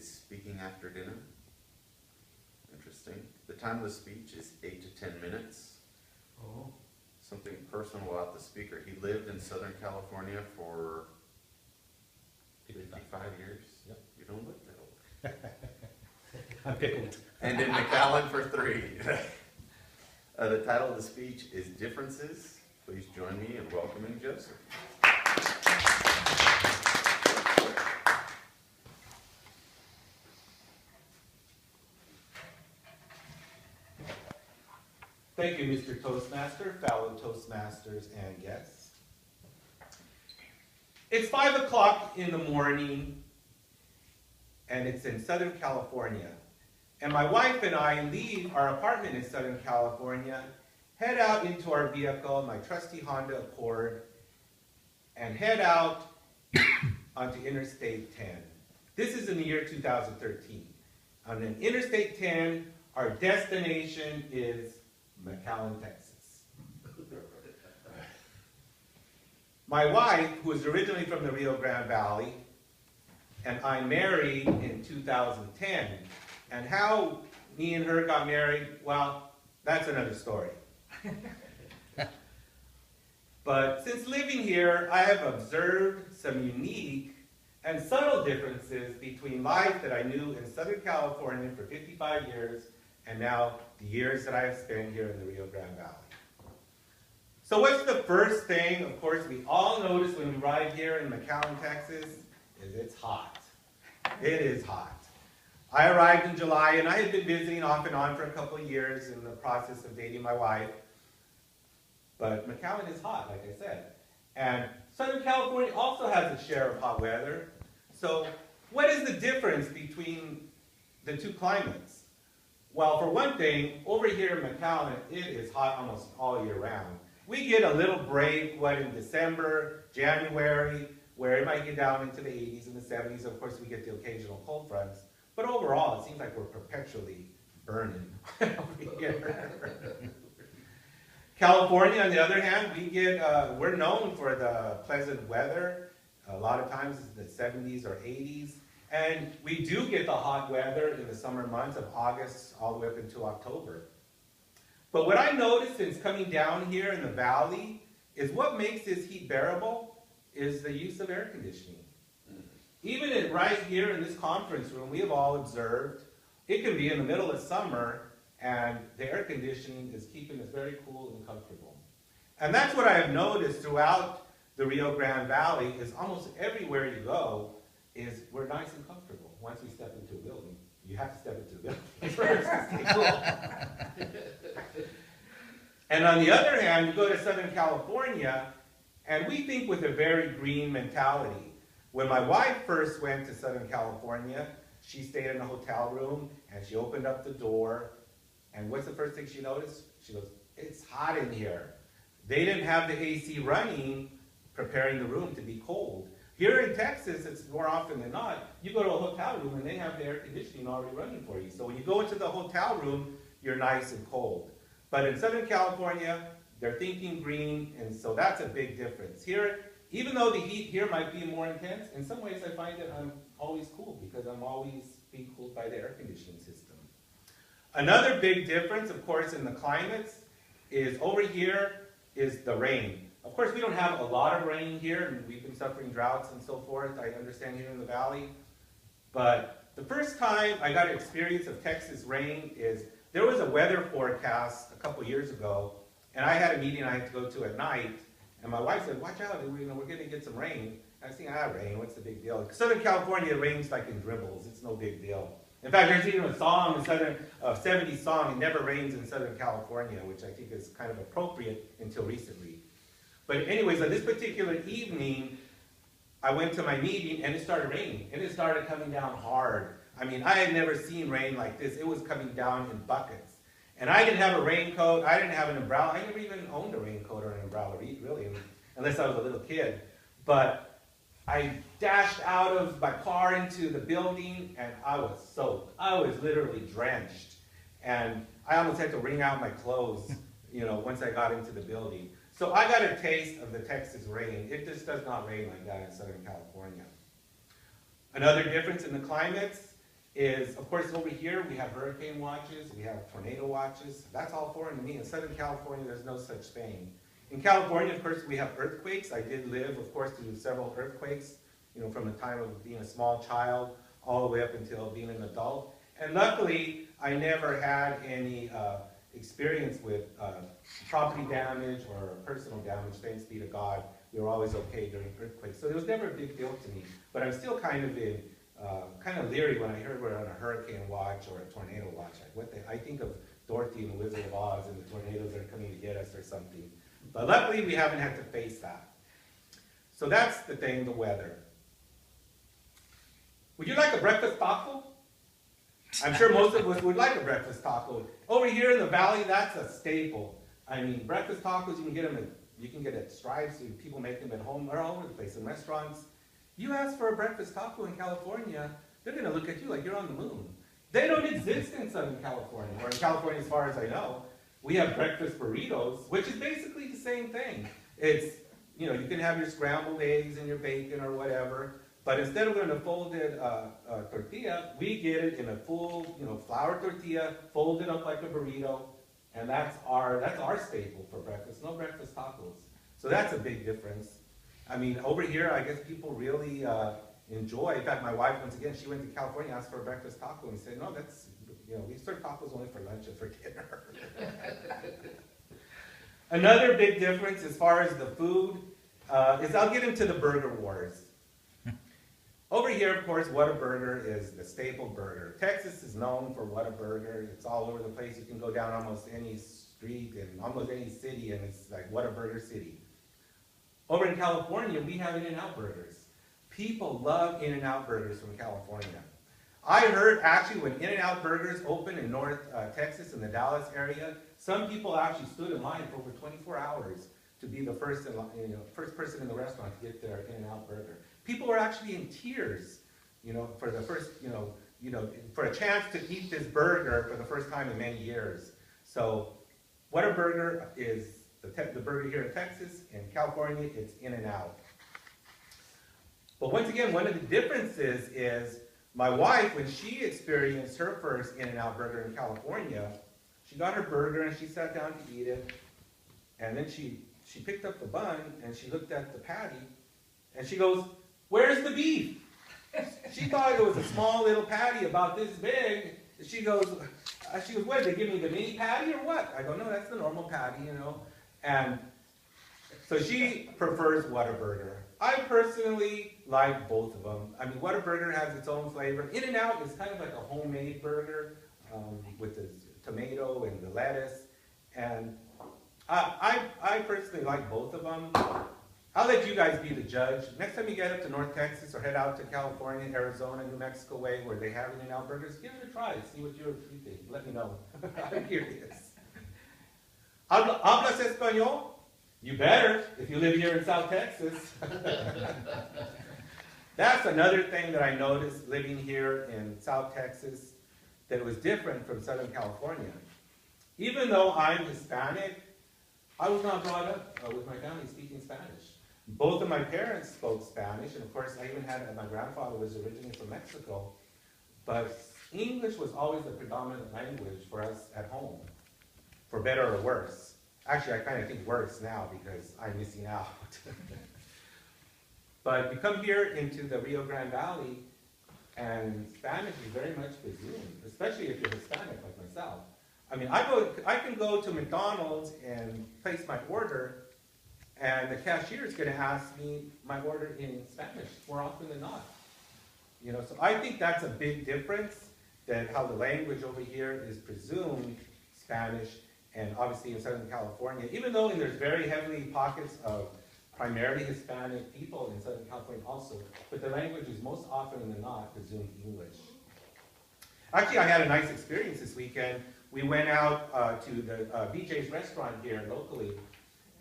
is speaking after dinner. Interesting. The time of the speech is 8 to 10 minutes. Oh. Something personal about the speaker. He lived in Southern California for 55 years. Yep. You don't look that old. I'm pickled. And in McAllen for 3. The title of the speech is Differences. Please join me in welcoming Joseph. Thank you, Mr. Toastmaster, fellow Toastmasters and guests. It's 5 o'clock in the morning, and it's in Southern California. And my wife and I leave our apartment in Southern California, head out into our vehicle, my trusty Honda Accord, and head out onto Interstate 10. This is in the year 2013. On an Interstate 10, our destination is McAllen, Texas. My wife, who is originally from the Rio Grande Valley, and I married in 2010. And how me and her got married, well, that's another story. But since living here, I have observed some unique and subtle differences between life that I knew in Southern California for 55 years and now the years that I have spent here in the Rio Grande Valley. So what's the first thing, of course, we all notice when we ride here in McAllen, Texas, is it's hot. It is hot. I arrived in July, and I had been visiting off and on for a couple of years in the process of dating my wife. But McAllen is hot, like I said. And Southern California also has a share of hot weather. So what is the difference between the two climates? Well, for one thing, over here in McAllen, it is hot almost all year round. We get a little break, in December, January, where it might get down into the 80s and the 70s. Of course, we get the occasional cold fronts. But overall, it seems like we're perpetually burning over here. California, on the other hand, we're known for the pleasant weather. A lot of times it's the 70s or 80s. And we do get the hot weather in the summer months of August all the way up into October. But what I noticed since coming down here in the valley is what makes this heat bearable is the use of air conditioning. Even right here in this conference room, we have all observed, it can be in the middle of summer, and the air conditioning is keeping us very cool and comfortable. And that's what I have noticed throughout the Rio Grande Valley, is almost everywhere you go, is we're nice and comfortable once we step into a building. You have to step into the building first to stay cool. And on the other hand, you go to Southern California, and we think with a very green mentality. When my wife first went to Southern California, she stayed in a hotel room, and she opened up the door, and what's the first thing she noticed? She goes, it's hot in here. They didn't have the AC running, preparing the room to be cold. Here in Texas, it's more often than not, you go to a hotel room, and they have the air conditioning already running for you. So when you go into the hotel room, you're nice and cold. But in Southern California, they're thinking green, and so that's a big difference. Here, even though the heat here might be more intense, in some ways I find that I'm always cool because I'm always being cooled by the air conditioning system. Another big difference, of course, in the climates is over here is the rain. Of course, we don't have a lot of rain here, and we've been suffering droughts and so forth, I understand, here in the valley. But the first time I got an experience of Texas rain is there was a weather forecast a couple years ago, and I had a meeting I had to go to at night, and my wife said, watch out, we're going to get some rain. I was thinking, rain, what's the big deal? Southern California, it rains like in dribbles. It's no big deal. In fact, there's even a song, a 70s song, It Never Rains in Southern California, which I think is kind of appropriate until recently. But anyways, on this particular evening, I went to my meeting, and it started raining. And it started coming down hard. I mean, I had never seen rain like this. It was coming down in buckets. And I didn't have a raincoat. I didn't have an umbrella. I never even owned a raincoat or an umbrella, really, unless I was a little kid. But I dashed out of my car into the building, and I was soaked. I was literally drenched. And I almost had to wring out my clothes, once I got into the building. So I got a taste of the Texas rain. It just does not rain like that in Southern California. Another difference in the climates is, of course, over here we have hurricane watches, we have tornado watches. That's all foreign to me. In Southern California, there's no such thing. In California, of course, we have earthquakes. I did live, of course, through several earthquakes, from the time of being a small child all the way up until being an adult. And luckily, I never had any experience with property damage or personal damage, thanks be to God. We were always okay during earthquakes. So it was never a big deal to me. But I'm still kind of leery when I heard we're on a hurricane watch or a tornado watch. I think of Dorothy and the Wizard of Oz and the tornadoes that are coming to get us or something. But luckily, we haven't had to face that. So that's the thing, the weather. Would you like a breakfast taco? I'm sure most of us would like a breakfast taco. Over here in the valley, that's a staple. I mean, breakfast tacos, you can get at Stripes, people make them at home, or all over the place, in restaurants. You ask for a breakfast taco in California, they're going to look at you like you're on the moon. They don't exist in Southern California, or in California as far as I know. We have breakfast burritos, which is basically the same thing. It's, you can have your scrambled eggs and your bacon or whatever, but instead of doing a folded tortilla, we get it in a full, flour tortilla, folded up like a burrito, and that's our staple for breakfast. No breakfast tacos. So that's a big difference. I mean, over here, I guess people really enjoy. In fact, my wife, once again, she went to California, asked for a breakfast taco, and said, no, that's, we serve tacos only for lunch and for dinner. Another big difference as far as the food is I'll get into the burger wars. Over here, of course, Whataburger is the staple burger. Texas is known for Whataburger. It's all over the place. You can go down almost any street in almost any city, and it's like Whataburger City. Over in California, we have In-N-Out burgers. People love In-N-Out burgers from California. I heard actually when In-N-Out burgers opened in North Texas, in the Dallas area, some people actually stood in line for over 24 hours to be the first person in the restaurant to get their In-N-Out burger. People were actually in tears, for the first, for a chance to eat this burger for the first time in many years. So, Whataburger is the burger here in Texas. In California, it's In-N-Out. But once again, one of the differences is my wife, when she experienced her first In-N-Out burger in California, she got her burger and she sat down to eat it, and then she picked up the bun and she looked at the patty, and she goes, "Where's the beef?" She thought it was a small little patty about this big. She goes, "What, did they give me the mini patty or what?" I go, "No, that's the normal patty, And so she prefers Whataburger. I personally like both of them. I mean, Whataburger has its own flavor. In-N-Out is kind of like a homemade burger with the tomato and the lettuce. And I personally like both of them. I'll let you guys be the judge. Next time you get up to North Texas or head out to California, Arizona, New Mexico way, where they have In-N-Out burgers, give it a try. See what you think. Let me know. I'm curious. ¿Hablas español? You better, if you live here in South Texas. That's another thing that I noticed living here in South Texas that was different from Southern California. Even though I'm Hispanic, I was not brought up with my family speaking Spanish. Both of my parents spoke Spanish, and of course I even had, my grandfather was originally from Mexico, but English was always the predominant language for us at home, for better or worse. Actually, I kind of think worse now because I'm missing out. But you come here into the Rio Grande Valley, and Spanish is very much presumed, especially if you're Hispanic like myself. I mean, I can go to McDonald's and place my order, and the cashier is going to ask me my order in Spanish more often than not. So I think that's a big difference, that how the language over here is presumed Spanish, and obviously in Southern California, even though there's very heavily pockets of primarily Hispanic people in Southern California also, but the language is most often than not presumed English. Actually, I had a nice experience this weekend. We went out to the BJ's restaurant here locally,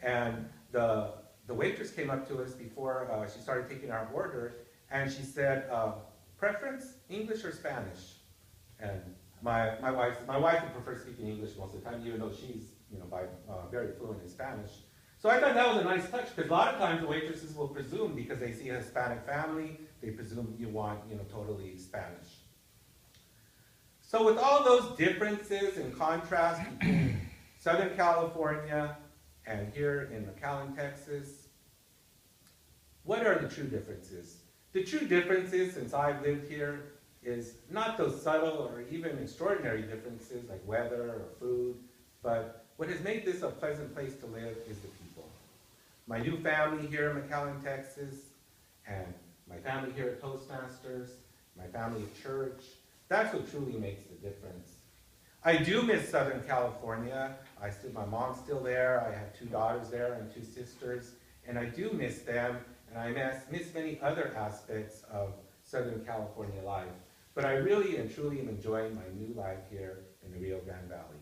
and the waitress came up to us before she started taking our order, and she said, "Preference, English or Spanish?" And my wife would prefer speaking English most of the time, even though she's very fluent in Spanish. So I thought that was a nice touch, because a lot of times the waitresses will presume, because they see a Hispanic family, they presume you want totally Spanish. So with all those differences and contrasts between Southern California and here in McAllen, Texas, what are the true differences? The true differences, since I've lived here, is not those subtle or even extraordinary differences like weather or food, but what has made this a pleasant place to live is the people. My new family here in McAllen, Texas, and my family here at Toastmasters, my family at church, that's what truly makes the difference. I do miss Southern California. My mom's still there. I have 2 daughters there and 2 sisters, and I do miss them, and I miss many other aspects of Southern California life. But I really and truly am enjoying my new life here in the Rio Grande Valley.